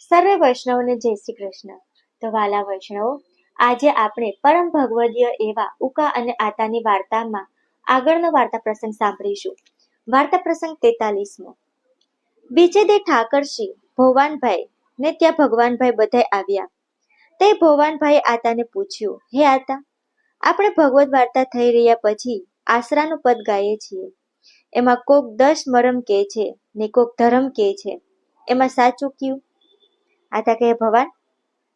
સર્વે વૈષ્ણવને જય શ્રી કૃષ્ણ. તો વાલા વૈષ્ણવો, આજે આપણે પરમ ભગવદીય એવા ઉકા અને આતાની વાર્તામાં આગળનો વાર્તા પ્રસંગ સાંભળીશું. વાર્તા પ્રસંગ 43મો. બીજે દે ઠાકરશ્રી ભોવાનભાઈ ને ત્યાં ભગવાનભાઈ બધાય આવ્યા. તે ભોવાનભાઈ આતાને પૂછ્યું, હે આતા, આપણે ભગવદ વાર્તા થઈ રહ્યા પછી આસરાનું પદ ગાઈએ છીએ. એમાં કોક 10 મરમ કે છે ને કોક ધરમ કે છે, એમાં સાચું કયું? આતા કહે, ભવાન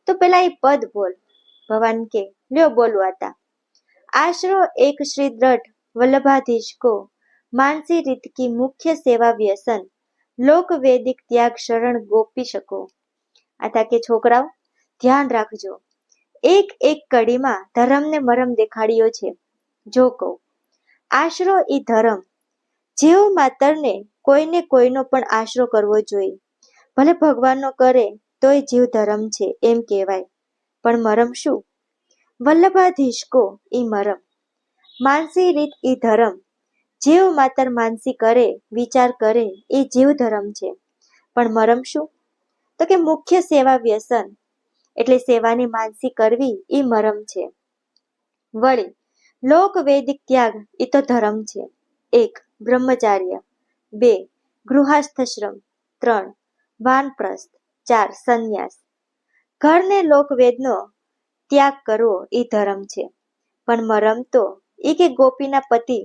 તો પેલા એ પદ બોલ. ભવાન કે, લ્યો બોલું આતા. આશરો એક શ્રી દ્રઢ વલ્લભાધીશ કો માનસી રીત કી મુખ્ય સેવા વ્યસન લોક વૈદિક ત્યાગ શરણ ગોપી શકો. આતા કે, છોકરાઓ ધ્યાન રાખજો, એક એક કડીમાં ધર્મને મરમ દેખાડ્યો છે. જો કહું, આશરો ઈ ધર્મ, જેવો માતરને કોઈને કોઈનો પણ આશરો કરવો જોઈએ, ભલે ભગવાનનો કરે તોય જીવ ધર્મ છે એમ કહેવાય. પણ મરમ શું? વલ્લભાધીશ કો ઈ મરમ, માનસી રીત ઈ ધર્મ, જેવ માતર માનસી કરે વિચાર કરે એ જીવ ધર્મ છે. પણ મરમ શું? તો કે મુખ્ય સેવા વ્યસન, એટલે સેવાની માનસી કરવી ઈ મરમ છે. વળી લોક વૈદિક ત્યાગ એ તો ધર્મ છે. 1 બ્રહ્મચાર્ય, 2 ગૃહસ્થશ્રમ, 3 વાનપ્રસ્થ, 4 સંન્યાસ. ઘરને લોકવેદનો ત્યાગ કરવો એ ધર્મ છે. પણ મરમ તો એ કે ગોપીના પતિ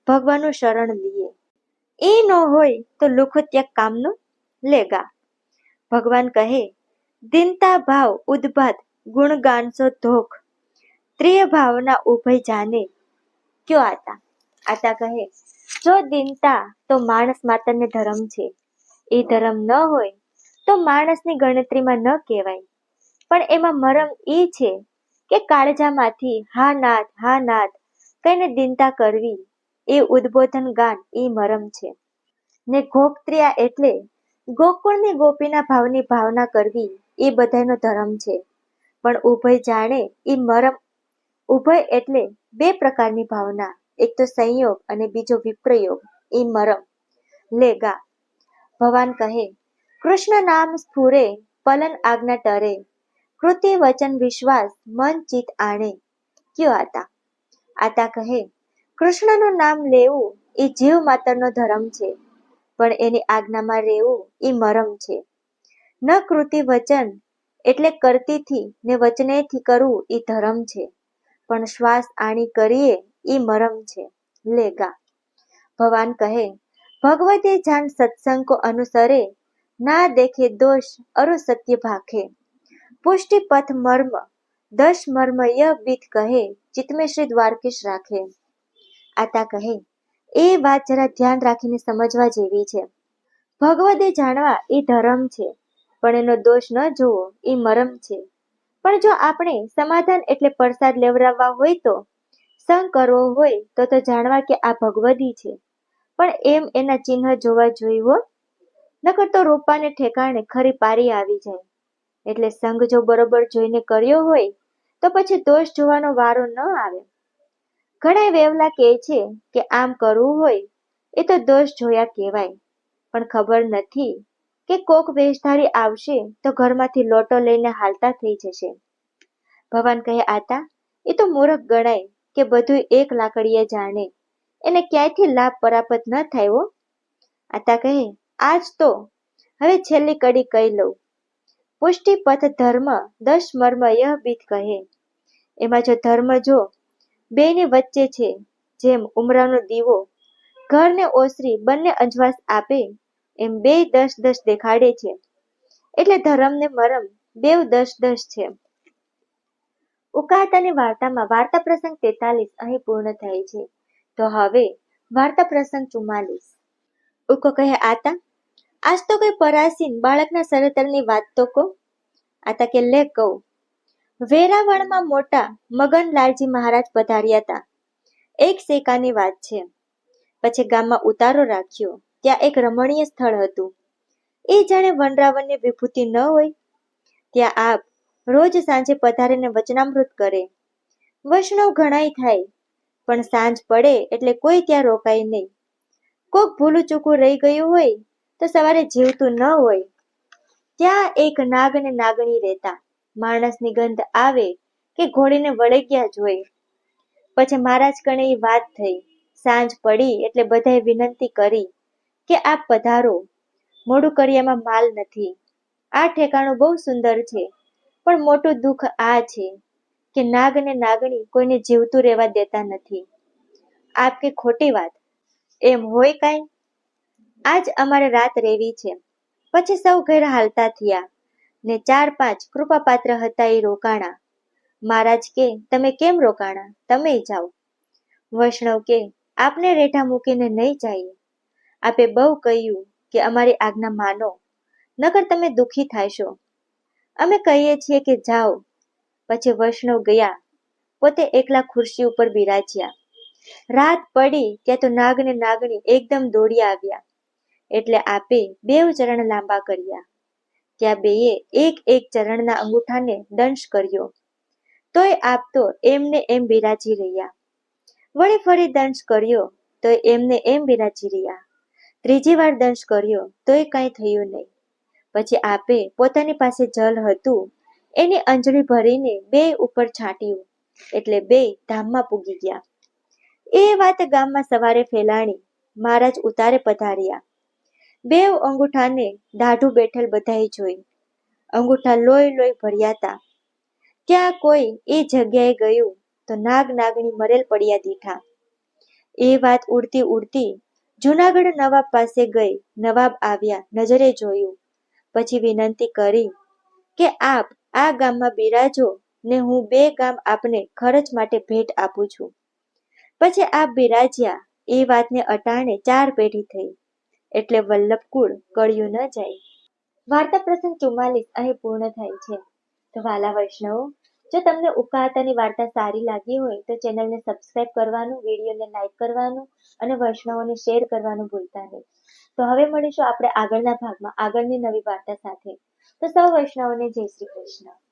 ભગવાનનું શરણ લીએ, એ ન હોય તો લુખો ત્યાગ કામનું લેગા. ભગવાન કહે, દિનતા ભાવ ઉદ્ભાત ગુણગાનસો ધોખ, ત્રિય ભાવના ઉભય જાને ક્યો આતા. આતા કહે, જો દિનતા તો માણસ માત્રને ધર્મ છે, એ ધર્મ ન હોય તો માણસની ગણતરીમાં ન કહેવાય. પણ એમાં મરમ એ છે કે કાળજામાંથી હા નાથ કહીને દિનતા કરવી, એ ઉદ્બોધન ગાન એ મરમ છે. ને ગોપત્રિયા એટલે ગોકુળની ગોપીના ભાવની ભાવના કરવી, એ બધાનો ધર્મ છે. પણ ઉભય જાણે એ મરમ. ઉભય એટલે 2 પ્રકારની ભાવના, એક તો સંયોગ અને બીજો વિપ્રયોગ, એ મરમ લેગા. ભગવાન કહે, કૃષ્ણ નામ સ્ફુરે પલન આજ્ઞા ટરે, કૃતિ વચન વિશ્વાસ મન ચિત આણે ક્યો આતા. આતા કહે, કૃષ્ણનું નામ લેવું એ જીવ માત્રનો ધર્મ છે, પણ એની આજ્ઞામાં રહેવું એ મરમ છે. ન કૃતિ વચન એટલે કરતીથી ને વચનેથી કરવું એ ધર્મ છે, પણ શ્વાસ આણી કરીએ એ મરમ છે લેગા. ભગવાન કહે, ભગવતે જાન સત્સંગ કો અનુસરે, ના દેખે દોષ અરુ સત્ય ભાખે, પુષ્ટિ પથ મર્મ 10 મર્મ યહ બીત કહે, ચિત્તમે શ્રી દ્વારકેશ રાખે. આતા કહે, એ વાત જરા ધ્યાન રાખીને સમજવા જેવી છે. ભગવદે જાણવા એ ધર્મ છે, પણ એનો દોષ ન જોવો એ મરમ છે. પણ જો આપણે સમાધાન એટલે પ્રસાદ લેવડાવવા હોય તો, સંગ કરવો હોય તો જાણવા કે આ ભગવદી છે, પણ એમ એના ચિહ્ન જોવા જોઈએ હો, નકર તો રૂપાને ઠેકાણે ખરી પારી આવી જાય. એટલે સંગ જો બરોબર જોઈને કર્યો હોય તો પછી દોષ જોવાનો વારો ન આવે. ઘણા વેવલા કહે છે કે આમ કરવું હોય એ તો દોષ જોયા કહેવાય, પણ ખબર નથી કે કોક વેશધારી આવશે તો ઘરમાંથી લોટો લઈને હાલતા થઈ જશે. ભગવાન કહે, આતા એ તો મૂર્ખ ગણાય કે બધું એક લાકડીએ જાણે, એને ક્યાંયથી લાભ પરાપત ન થાય હો. આતા કહે, આજ તો હવે છેલ્લી કડી કહી લઉં. પુષ્ટિ પથ ધર્મ 10 મર્મ યહ બીત કહે. એમાં જો ધર્મ જો બેની વચ્ચે છે, જેમ ઉમરાનો દીવો ઘરને ઓસરી બંને અંજવાસ આપે, એમ 2 10 દેખાડે છે. એટલે ધર્મ ને મરમ 2 10 છે. ઉકાતાની વાર્તામાં વાર્તા પ્રસંગ 43 અહીં પૂર્ણ થાય છે. તો હવે વાર્તા પ્રસંગ 44. ઉકો કહે, આતા આજ તો કઈ પરાસીન બાળકના સરેતરની વાત તો કહો. આતા કે, લે કહું. વેરાવળમાં મોટા મગનલાલજી મહારાજ પધાર્યા હતા. એક શેકાની વાત છે. પછી ગામમાં ઉતારો રાખ્યો, ત્યાં એક રમણીય સ્થળ હતું. એ જાણે વનરાવનની વિભૂતિ ન હોય. ત્યાં આપ રોજ સાંજે પધારીને વચનામૃત કરે. વૈષ્ણવ ઘણાય થાય, પણ સાંજ પડે એટલે કોઈ ત્યાં રોકાય નહીં. કોક ભૂલું ચૂકું રહી ગયું હોય તો સવારે જીવતું ન હોય ત્યાં એક નાગ અને નાગણી રહેતા. માણસની ગંધ આવે કે ઘોડીને વળગ્યા જોઈ. પછી મહારાજ કણે એ વાત થઈ. સાંજ પડી એટલે બધાએ વિનંતી કરી કે આપ પધારો. મોડું કર્યામાં માલ નથી. આ ઠેકાણું બહુ સુંદર છે, પણ મોટું દુઃખ આ છે કે નાગ અને નાગણી કોઈને જીવતું રહેવા દેતા નથી. આપ કે ખોટી વાત? એમ હોય કાંઈ? આજ અમારે રાત રેવી છે. પછી સૌ ઘેર હાલતા થયા ને 4-5 કૃપાપાત્ર હતા એ રોકાણા. મહારાજ કે તમે કેમ રોકાણા? તમે જાઓ. વૈષ્ણવ કે આપને રેઠા મૂકીને નહીં જઈએ. આપે બહુ કહ્યું કે અમારી આજ્ઞા માનો, નકર તમે દુઃખી થાશો. અમે કહીએ છીએ કે જાઓ. પછી વૈષ્ણવ ગયા. પોતે એકલા ખુરશી ઉપર બિરાજ્યા. રાત પડી ત્યાં તો નાગ ને નાગણી એકદમ દોડી આવ્યા. એટલે આપે 2 ચરણ લાંબા કર્યા. ત્યાં બેએ એક એક ચરણના અંગૂઠાને દંશ કર્યો. તોય આપ તો એમને એમ બિરાજી રહ્યા. વળી ફરી દંશ કર્યો તોય એમને એમ બિરાજી રહ્યા. ત્રીજી વાર દંશ કર્યો તોય કાંઈ થયું નહીં. પછી આપે પોતાની પાસે જલ હતું એની અંજળી ભરીને 2 ઉપર છાંટ્યું, એટલે 2 ધામમાં પૂગી ગયા. એ વાત ગામમાં સવારે ફેલાણી. મહારાજ ઉતારે પધાર્યા. 2 અંગૂઠાને દાઢું બેઠેલ બધાએ જોઈ. અંગૂઠા લોહી લોહી ભર્યા હતા. ત્યાં કોઈ એ જગ્યાએ ગયું તો નાગ નાગણી મરેલ પડ્યા દીઠા. એ વાત ઉડતી ઉડતી જૂનાગઢ નવાબ પાસે ગઈ. નવાબ આવ્યા, નજરે જોયું. પછી વિનંતી કરી કે આપ આ ગામમાં બિરાજો ને હું 2 ગામ આપને ખર્ચ માટે ભેટ આપું છું. પછી આપ બિરાજ્યા. એ વાતને અટાણે 4 પેઢી થઈ, એટલે વલ્લભકુળ કળ્યું ન જાય. વાર્તા પ્રસંગ 44 અહીં પૂર્ણ થાય છે. તો વાલા વૈષ્ણવો, જો તમને ઉકાહતાની વાર્તા સારી લાગી હોય તો ચેનલને સબસ્ક્રાઇબ કરવાનું, વિડીયોને લાઈક કરવાનું અને વૈષ્ણવોને શેર કરવાનું ભૂલતા નહીં. તો હવે મળીશું આપણે આગળના ભાગમાં આગળની નવી વાર્તા સાથે. તો સૌ વૈષ્ણવોને જય શ્રી કૃષ્ણ.